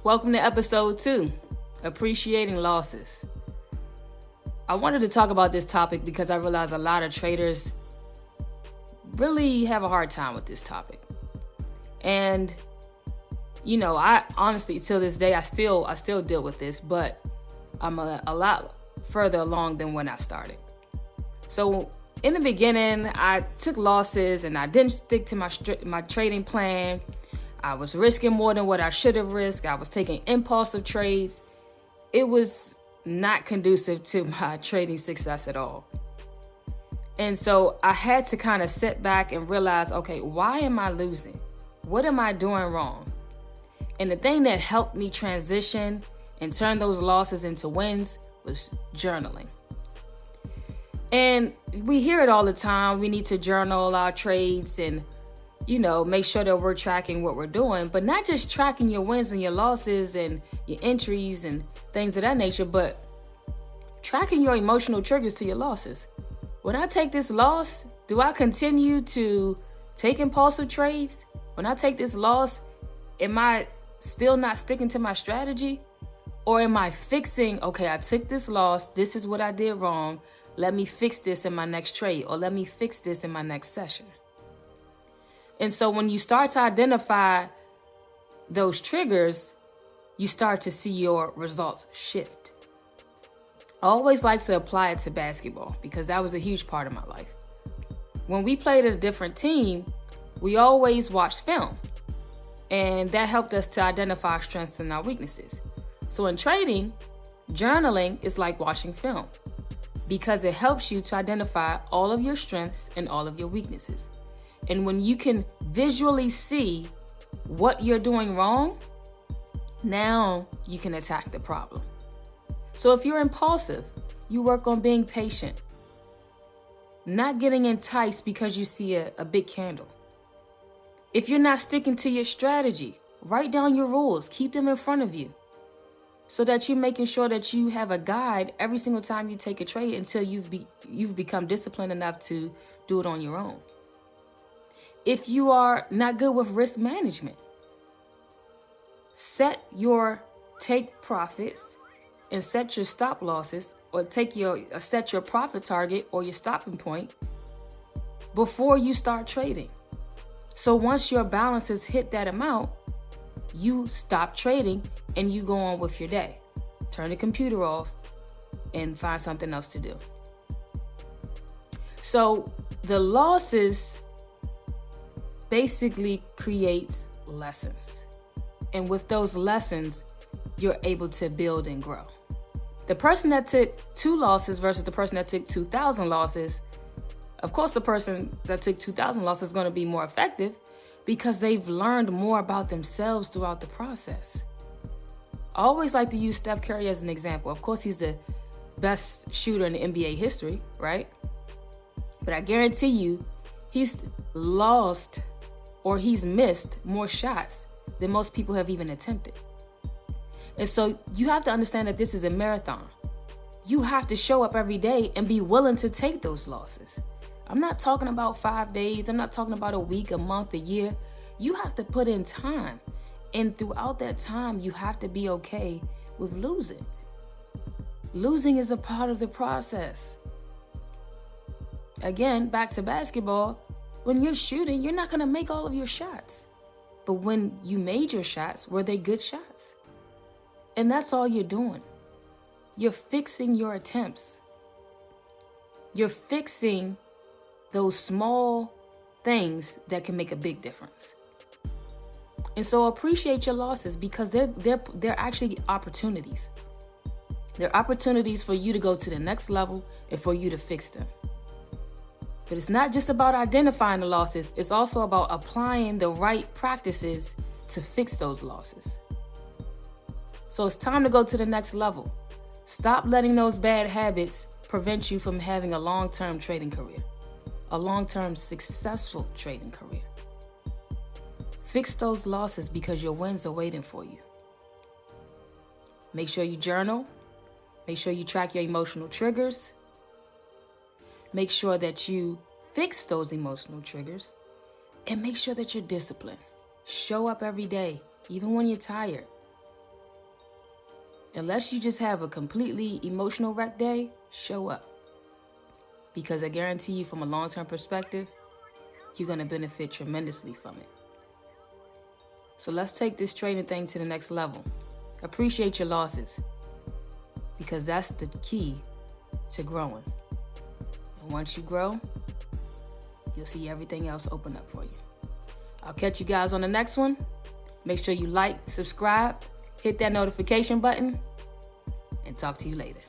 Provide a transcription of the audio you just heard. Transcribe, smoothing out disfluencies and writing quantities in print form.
Welcome to episode 2, Appreciating Losses. I wanted to talk about this topic because I realize a lot of traders really have a hard time with this topic. And, I honestly, till this day, I still deal with this, but I'm a lot further along than when I started. So in the beginning, I took losses and I didn't stick to my trading plan. I was risking more than what I should have risked. I was taking impulsive trades. It was not conducive to my trading success at all. And so I had to kind of sit back and realize, okay, why am I losing? What am I doing wrong? And the thing that helped me transition and turn those losses into wins was journaling. And we hear it all the time. We need to journal our trades and make sure that we're tracking what we're doing, but not just tracking your wins and your losses and your entries and things of that nature, but tracking your emotional triggers to your losses. When I take this loss, do I continue to take impulsive trades? When I take this loss, am I still not sticking to my strategy? Or am I fixing, okay, I took this loss, this is what I did wrong, let me fix this in my next trade, or let me fix this in my next session? And so when you start to identify those triggers, you start to see your results shift. I always like to apply it to basketball because that was a huge part of my life. When we played at a different team, we always watched film, and that helped us to identify our strengths and our weaknesses. So in trading, journaling is like watching film because it helps you to identify all of your strengths and all of your weaknesses. And when you can visually see what you're doing wrong, now you can attack the problem. So if you're impulsive, you work on being patient, not getting enticed because you see a big candle. If you're not sticking to your strategy, write down your rules, keep them in front of you so that you're making sure that you have a guide every single time you take a trade until you've become disciplined enough to do it on your own. If you are not good with risk management, set your take profits and set your stop losses, or set your profit target or your stopping point before you start trading. So once your balances hit that amount, you stop trading and you go on with your day. Turn the computer off and find something else to do. So the losses basically creates lessons. And with those lessons, you're able to build and grow. The person that took 2 losses versus the person that took 2,000 losses, of course, the person that took 2,000 losses is going to be more effective because they've learned more about themselves throughout the process. I always like to use Steph Curry as an example. Of course, he's the best shooter in the NBA history, right? But I guarantee you, he's lost or he's missed more shots than most people have even attempted. And so you have to understand that this is a marathon. You have to show up every day and be willing to take those losses. I'm not talking about 5 days. I'm not talking about a week, a month, a year. You have to put in time. And throughout that time, you have to be okay with losing. Losing is a part of the process. Again, back to basketball. When you're shooting, you're not going to make all of your shots. But when you made your shots, were they good shots? And that's all you're doing. You're fixing your attempts. You're fixing those small things that can make a big difference. And so appreciate your losses because they're actually opportunities. They're opportunities for you to go to the next level and for you to fix them. But it's not just about identifying the losses. It's also about applying the right practices to fix those losses. So it's time to go to the next level. Stop letting those bad habits prevent you from having a long-term trading career, a long-term successful trading career. Fix those losses because your wins are waiting for you. Make sure you journal. Make sure you track your emotional triggers. Make sure that you fix those emotional triggers. And make sure that you're disciplined. Show up every day, even when you're tired. Unless you just have a completely emotional wreck day, show up. Because I guarantee you, from a long-term perspective, you're going to benefit tremendously from it. So let's take this trading thing to the next level. Appreciate your losses, because that's the key to growing. And once you grow, you'll see everything else open up for you. I'll catch you guys on the next one. Make sure you like, subscribe, hit that notification button, and talk to you later.